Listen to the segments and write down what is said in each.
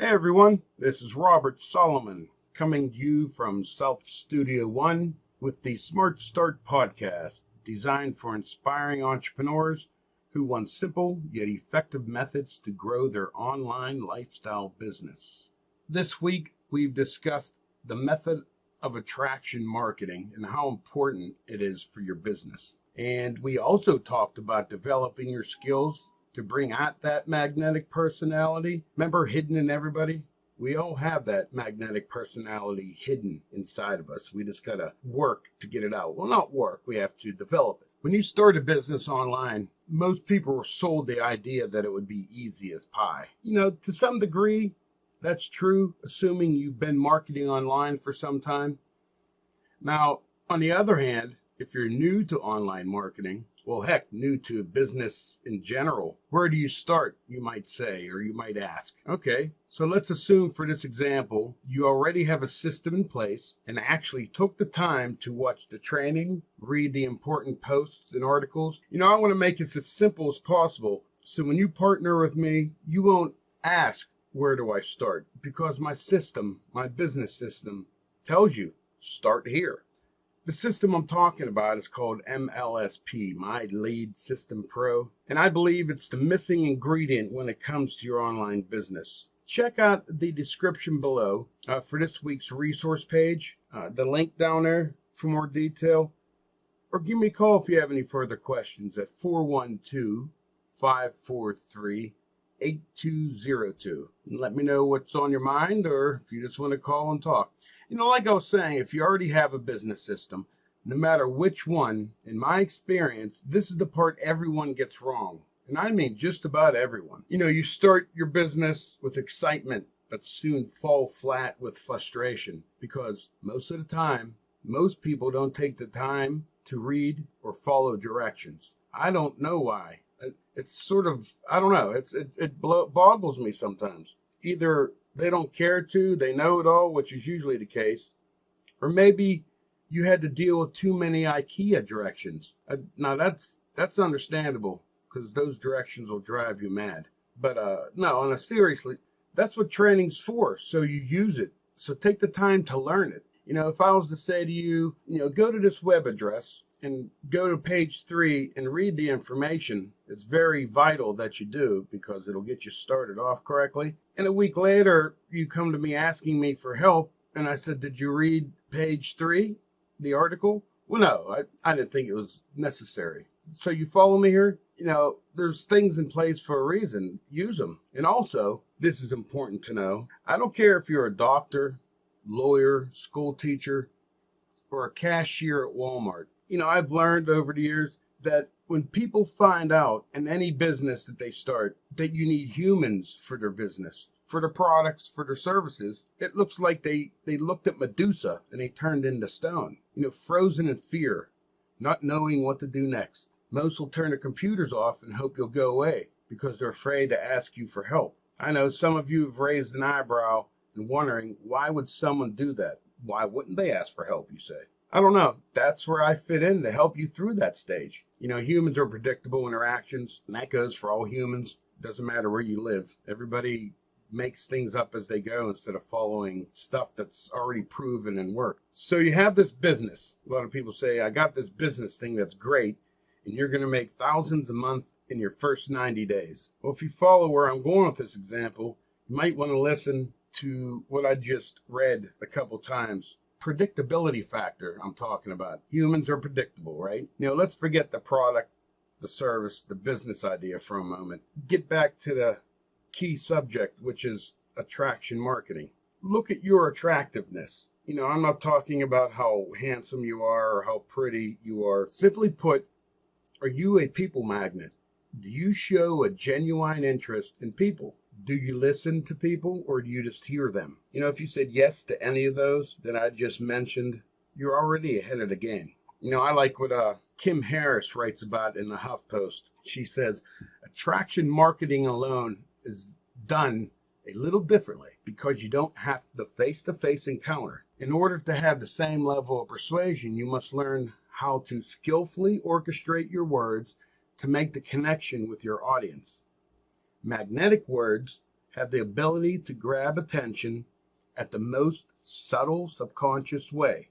Hey everyone, this is Robert Solomon coming to you from South Studio One with the Smart Start podcast, designed for inspiring entrepreneurs who want simple yet effective methods to grow their online lifestyle business. This week, we've discussed the method of attraction marketing and how important it is for your business. And we also talked about developing your skills to bring out that magnetic personality. Remember, hidden in everybody? We all have that magnetic personality hidden inside of us. We just gotta work to get it out. Well, not work, we have to develop it. When you start a business online, most people were sold the idea that it would be easy as pie. To some degree, that's true, assuming you've been marketing online for some time. Now, on the other hand, if you're new to online marketing, well, heck, new to business in general, where do you start, you might say, or you might ask? Okay, so let's assume for this example, you already have a system in place and actually took the time to watch the training, read the important posts and articles. I want to make it as simple as possible. So when you partner with me, you won't ask, where do I start? Because my system, my business system, tells you, start here. The system I'm talking about is called MLSP, My Lead System Pro, and I believe it's the missing ingredient when it comes to your online business. Check out the description below for this week's resource page, the link down there for more detail, or give me a call if you have any further questions at 412-543-8202. And let me know what's on your mind, or if you just want to call and talk. Like I was saying, if you already have a business system, no matter which one, in my experience, this is the part everyone gets wrong. And I mean just about everyone. You start your business with excitement, but soon fall flat with frustration, because most of the time, most people don't take the time to read or follow directions. I don't know why. It's sort of, I don't know, it boggles me sometimes. Either they don't care to, they know it all, which is usually the case, or maybe you had to deal with too many IKEA directions. Now that's understandable, because those directions will drive you mad. But no, seriously, that's what training's for, so you use it. So take the time to learn it. If I was to say to you, go to this web address and go to page 3 and read the information, it's very vital that you do, because it'll get you started off correctly. And a week later, you come to me asking me for help, and I said, did you read page 3, the article? Well, no, I didn't think it was necessary. So you follow me here? There's things in place for a reason. Use them. And also, this is important to know, I don't care if you're a doctor, lawyer, school teacher, or a cashier at Walmart. I've learned over the years that when people find out in any business that they start that you need humans for their business, for their products, for their services, it looks like they looked at Medusa and they turned into stone, frozen in fear, not knowing what to do next. Most will turn their computers off and hope you'll go away because they're afraid to ask you for help. I know some of you have raised an eyebrow and wondering, why would someone do that? Why wouldn't they ask for help, you say? I don't know. That's where I fit in to help you through that stage. Humans are predictable in their actions, and that goes for all humans. It doesn't matter where you live. Everybody makes things up as they go instead of following stuff that's already proven and worked. So you have this business. A lot of people say, I got this business thing that's great, and you're going to make thousands a month in your first 90 days. Well, if you follow where I'm going with this example, you might want to listen to what I just read a couple times. Predictability factor I'm talking about. Humans are predictable, right? Let's forget the product, the service, the business idea for a moment. Get back to the key subject, which is attraction marketing. Look at your attractiveness. I'm not talking about how handsome you are or how pretty you are. Simply put, are you a people magnet? Do you show a genuine interest in people? Do you listen to people, or do you just hear them? If you said yes to any of those that I just mentioned, you're already ahead of the game. I like what Kim Harris writes about in the HuffPost. She says, attraction marketing alone is done a little differently because you don't have the face-to-face encounter. In order to have the same level of persuasion, you must learn how to skillfully orchestrate your words to make the connection with your audience. Magnetic words have the ability to grab attention at the most subtle subconscious way.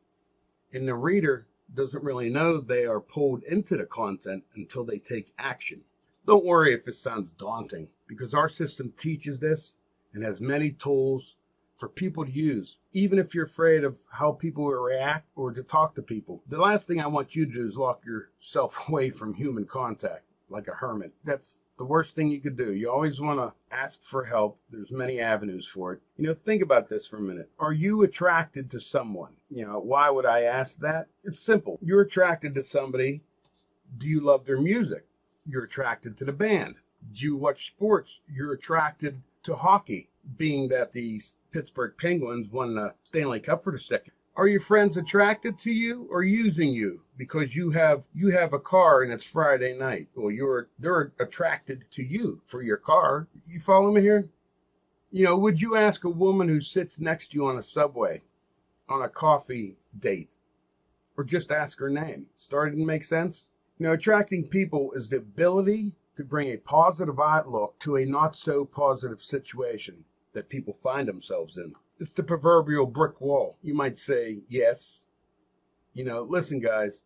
And the reader doesn't really know they are pulled into the content until they take action. Don't worry if it sounds daunting, because our system teaches this and has many tools for people to use, even if you're afraid of how people will react or to talk to people. The last thing I want you to do is lock yourself away from human contact like a hermit. That's the worst thing you could do. You always want to ask for help. There's many avenues for it. Think about this for a minute. Are you attracted to someone? Why would I ask that? It's simple. You're attracted to somebody. Do you love their music? You're attracted to the band. Do you watch sports? You're attracted to hockey, being that the Pittsburgh Penguins won the Stanley Cup for the second. Are your friends attracted to you or using you because you have a car and it's Friday night? Well, they're attracted to you for your car. You follow me here? Would you ask a woman who sits next to you on a subway, on a coffee date, or just ask her name? Starting to make sense? Attracting people is the ability to bring a positive outlook to a not so positive situation that people find themselves in. It's the proverbial brick wall. You might say, yes. Listen, guys,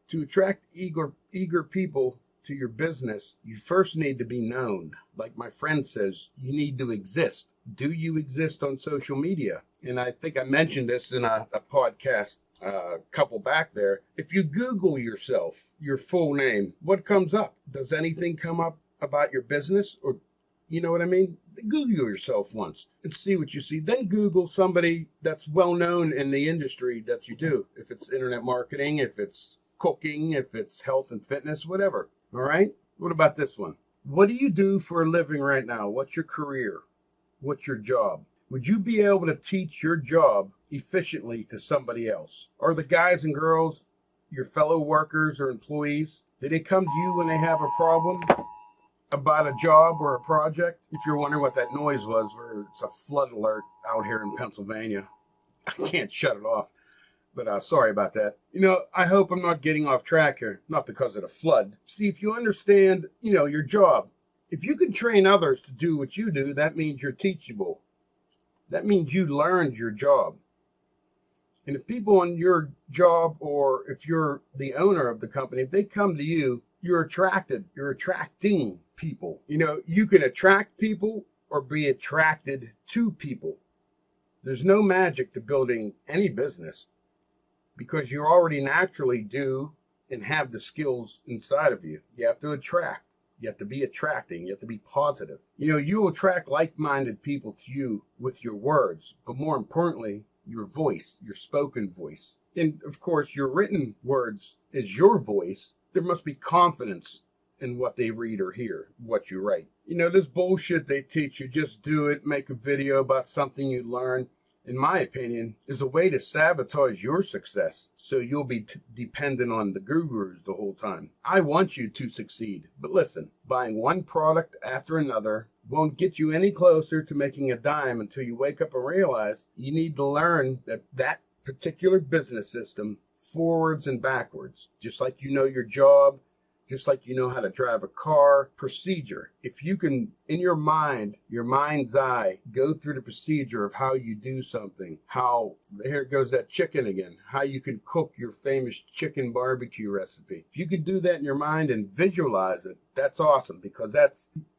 to attract eager people to your business, you first need to be known. Like my friend says, you need to exist. Do you exist on social media? And I think I mentioned this in a podcast couple back there. If you Google yourself, your full name, what comes up? Does anything come up about your business? Or, you know what I mean? Google yourself once and see what you see. Then Google somebody that's well known in the industry that you do. If it's internet marketing, if it's cooking, if it's health and fitness, whatever. All right? What about this one? What do you do for a living right now? What's your career? What's your job? Would you be able to teach your job efficiently to somebody else? Are the guys and girls, your fellow workers or employees, do they come to you when they have a problem about a job or a project? If you're wondering what that noise was, it's a flood alert out here in Pennsylvania. I can't shut it off, but sorry about that. I hope I'm not getting off track here, not because of the flood. See, if you understand, your job, if you can train others to do what you do, that means you're teachable. That means you learned your job. And if people on your job, or if you're the owner of the company, if they come to you, you're attracting people. You can attract people or be attracted to people. There's no magic to building any business, because you already naturally do and have the skills inside of you. You have to attract. You have to be attracting. You have to be positive. You will attract like-minded people to you with your words, but more importantly, your voice, your spoken voice. And of course, your written words is your voice. There must be confidence in what they read or hear, what you write. This bullshit they teach you, just do it, make a video about something you learn, in my opinion, is a way to sabotage your success, so you'll be dependent on the gurus the whole time. I want you to succeed, but listen, buying one product after another won't get you any closer to making a dime until you wake up and realize you need to learn that particular business system forwards and backwards, just like your job, just like how to drive a car. Procedure. If you can, in your mind's eye, go through the procedure of how you do something, here goes that chicken again, how you can cook your famous chicken barbecue recipe. If you can do that in your mind and visualize it, that's awesome, because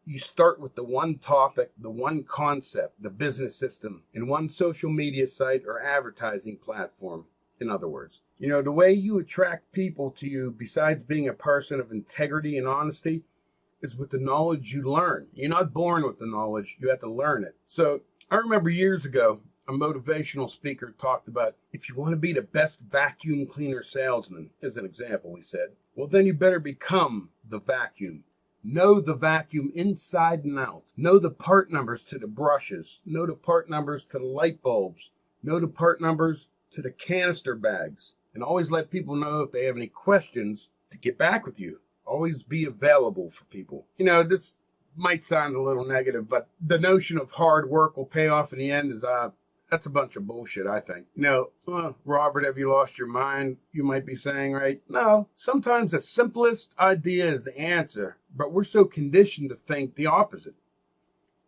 you start with the one topic, the one concept, the business system, in one social media site or advertising platform. In other words, the way you attract people to you, besides being a person of integrity and honesty, is with the knowledge you learn. You're not born with the knowledge, you have to learn it. So I remember years ago, a motivational speaker talked about, if you want to be the best vacuum cleaner salesman, as an example, he said, well, then you better become the vacuum. Know the vacuum inside and out. Know the part numbers to the brushes. Know the part numbers to the light bulbs. Know the part numbers to the canister bags. And always let people know if they have any questions to get back with you. Always be available for people. This might sound a little negative, but the notion of hard work will pay off in the end is that's a bunch of bullshit, I think. Robert, have you lost your mind? You might be saying, right? No, sometimes the simplest idea is the answer, but we're so conditioned to think the opposite.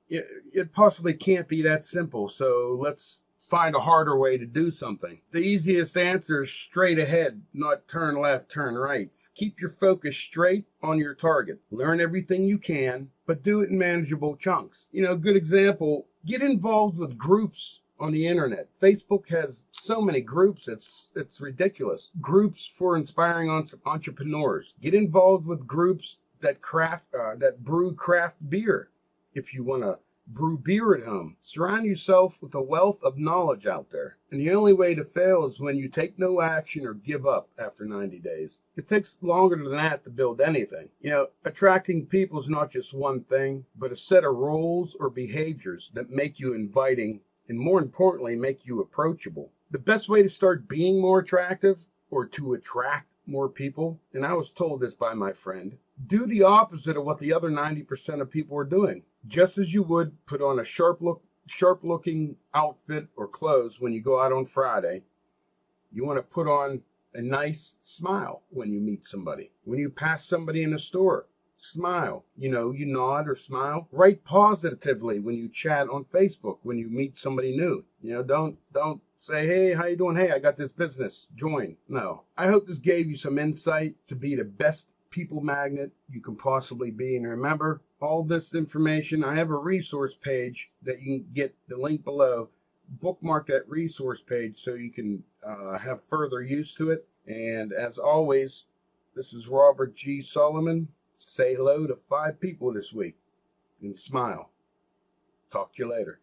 It possibly can't be that simple. So let's find a harder way to do something. The easiest answer is straight ahead, not turn left, turn right. Keep your focus straight on your target. Learn everything you can, but do it in manageable chunks. Good example, get involved with groups on the internet. Facebook has so many groups, it's ridiculous. Groups for inspiring entrepreneurs. Get involved with groups that brew craft beer. If you want to brew beer at home, surround yourself with a wealth of knowledge out there. And the only way to fail is when you take no action or give up after 90 days. It takes longer than that to build anything. Attracting people is not just one thing, but a set of rules or behaviors that make you inviting and, more importantly, make you approachable. The best way to start being more attractive, or to attract more people, and I was told this by my friend, do the opposite of what the other 90% of people are doing. Just as you would put on a sharp looking outfit or clothes when you go out on Friday, you want to put on a nice smile when you meet somebody. When you pass somebody in a store, smile. You nod or smile. Write positively when you chat on Facebook, when you meet somebody new. Don't say, hey, how you doing? Hey, I got this business. Join. No. I hope this gave you some insight to be the best people magnet you can possibly be. And remember, all this information, I have a resource page that you can get the link below. Bookmark that resource page so you can have further use to it. And as always, this is Robert G. Solomon. Say hello to 5 people this week and smile. Talk to you later.